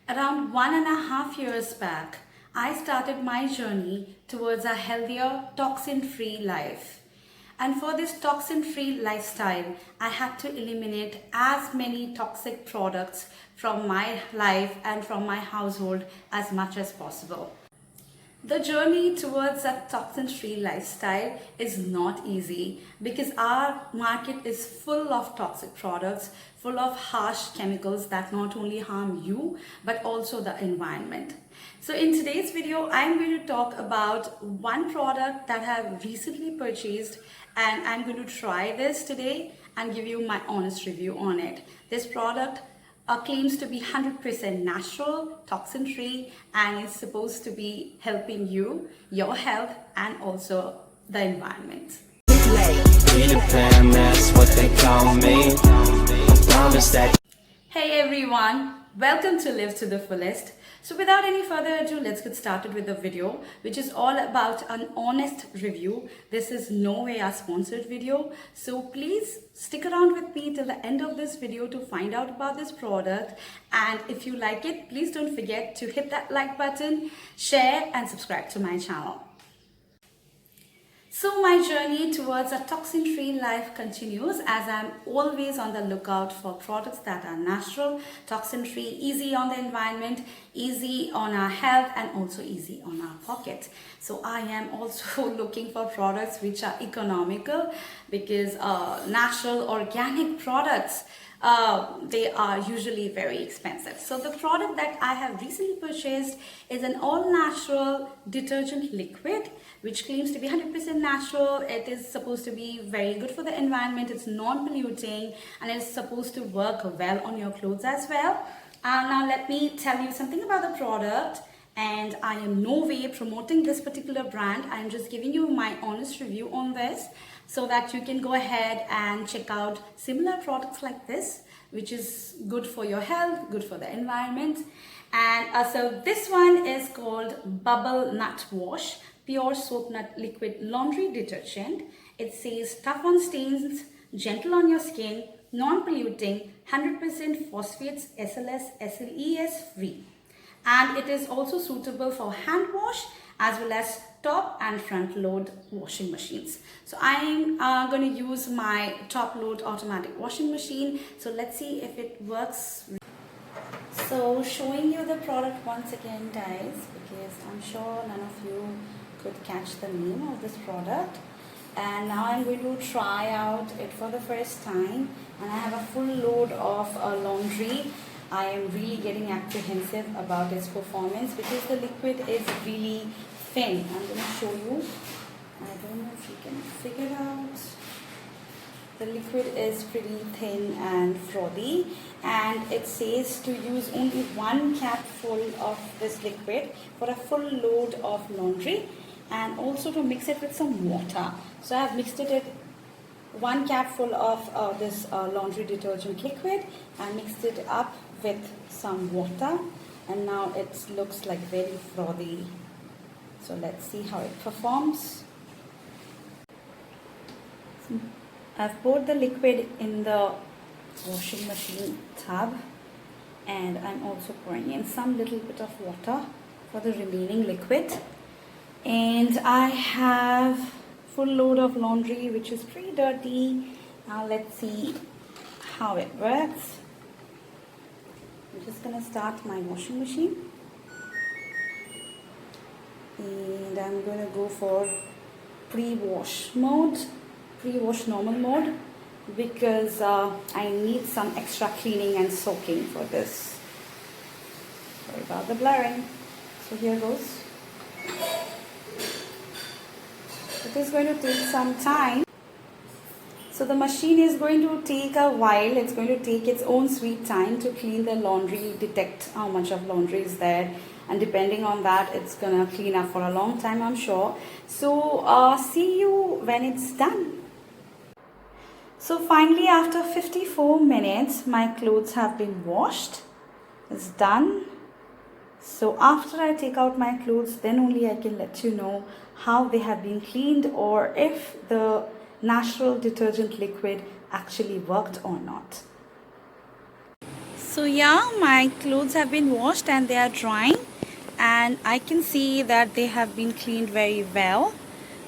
Around 1.5 years back, I started my journey towards a healthier, toxin-free life. And for this toxin-free lifestyle, I had to eliminate as many toxic products from my life and from my household as much as possible. The journey towards a toxin-free lifestyle is not easy because our market is full of toxic products, full of harsh chemicals that not only harm you but also the environment. So in today's video, I'm going to talk about one product that I have recently purchased, and I'm going to try this today and give you my honest review on it. This product claims to be 100% natural, toxin-free, and is supposed to be helping you, your health, and also the environment. Hey everyone, welcome to Live to the Fullest. So without any further ado, let's get started with the video, which is all about an honest review. This is no way a sponsored video. So please stick around with me till the end of this video to find out about this product. And if you like it, please don't forget to hit that like button, share and subscribe to my channel. So my journey towards a toxin-free life continues as I'm always on the lookout for products that are natural, toxin-free, easy on the environment, easy on our health, and also easy on our pocket. So I am also looking for products which are economical because natural, organic products, they are usually very expensive. So the product that I have recently purchased is an all-natural detergent liquid, which claims to be 100% natural. It is supposed to be very good for the environment. It's non-polluting and it's supposed to work well on your clothes as well. Now let me tell you something about the product. And I am no way promoting this particular brand. I'm just giving you my honest review on this so that you can go ahead and check out similar products like this, which is good for your health, good for the environment. And so this one is called Bubble Nut Wash Pure Soap Nut Liquid Laundry Detergent. It says tough on stains, gentle on your skin, non-polluting, 100% phosphates, SLS, SLES free. And it is also suitable for hand wash as well as top and front load washing machines. So I'm going to use my top load automatic washing machine. So let's see if it works. So showing you the product once again, guys, because I'm sure none of you could catch the name of this product. And now I'm going to try out it for the first time, and I have a full load of laundry. I am really getting apprehensive about its performance because the liquid is really thin. I'm going to show you. I don't know if you can figure it out. The liquid is pretty thin and frothy, and it says to use only 1 cap full of this liquid for a full load of laundry, and also to mix it with some water. So I have mixed it 1 cap full of this laundry detergent liquid and mixed it up with some water, and now it looks like very frothy. So let's see how it performs. I've poured the liquid in the washing machine tub, and I'm also pouring in some little bit of water for the remaining liquid. And I have full load of laundry which is pretty dirty. Now let's see how it works. I'm just gonna start my washing machine, and I'm gonna go for pre-wash mode, pre-wash normal mode, because I need some extra cleaning and soaking for this. Sorry about the blurring. So here goes. It is going to take some time. So the machine is going to take a while. It's going to take its own sweet time to clean the laundry, detect how much of laundry is there, and depending on that, it's gonna clean up for a long time, I'm sure. So see you when it's done. So finally, after 54 minutes, my clothes have been washed. It's done. So after I take out my clothes, then only I can let you know how they have been cleaned, or if the natural detergent liquid actually worked or not. So yeah, my clothes have been washed and they are drying, and I can see that they have been cleaned very well.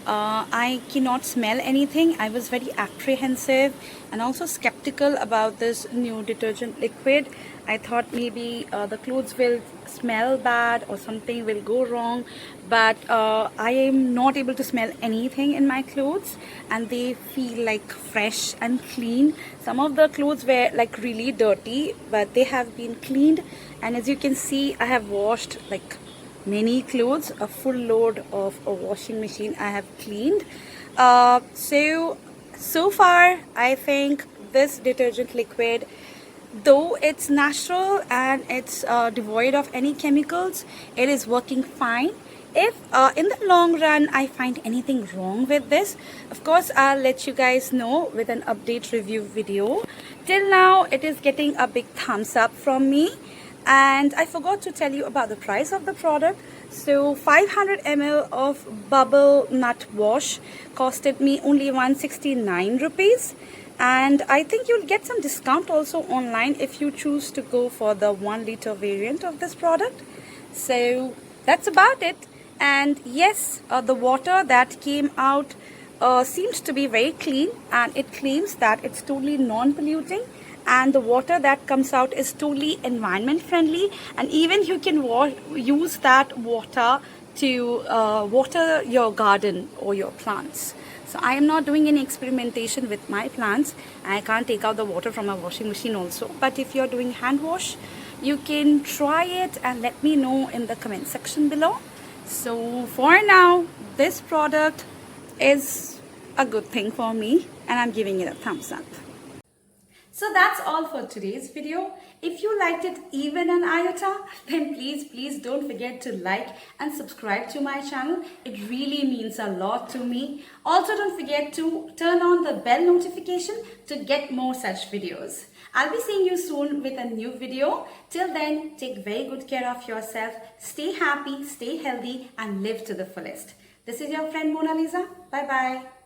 I cannot smell anything. I was very apprehensive and also skeptical about this new detergent liquid. I thought maybe the clothes will smell bad or something will go wrong, but I am not able to smell anything in my clothes, and they feel like fresh and clean. Some of the clothes were like really dirty, but they have been cleaned, and as you can see, I have washed like many clothes. A full load of a washing machine I have cleaned. So far I think this detergent liquid, though it's natural and it's devoid of any chemicals, it is working fine. If in the long run I find anything wrong with this, of course I'll let you guys know with an update review video. Till now it is getting a big thumbs up from me. And I forgot to tell you about the price of the product. So 500 ml of bubble nut wash costed me only 169 rupees. And I think you'll get some discount also online if you choose to go for the 1 liter variant of this product. So that's about it. And yes, the water that came out seems to be very clean, and it claims that it's totally non-polluting, and the water that comes out is totally environment friendly, and even you can use that water to water your garden or your plants. So I am not doing any experimentation with my plants. I can't take out the water from a washing machine also, but if you're doing hand wash, you can try it and let me know in the comment section below. So for now, this product is a good thing for me, and I'm giving it a thumbs up. So that's all for today's video. If you liked it even an iota, then please don't forget to like and subscribe to my channel. It really means a lot to me. Also, don't forget to turn on the bell notification to get more such videos. I'll be seeing you soon with a new video. Till then, take very good care of yourself. Stay happy, stay healthy, and live to the fullest. This is your friend Mona Lisa. Bye bye.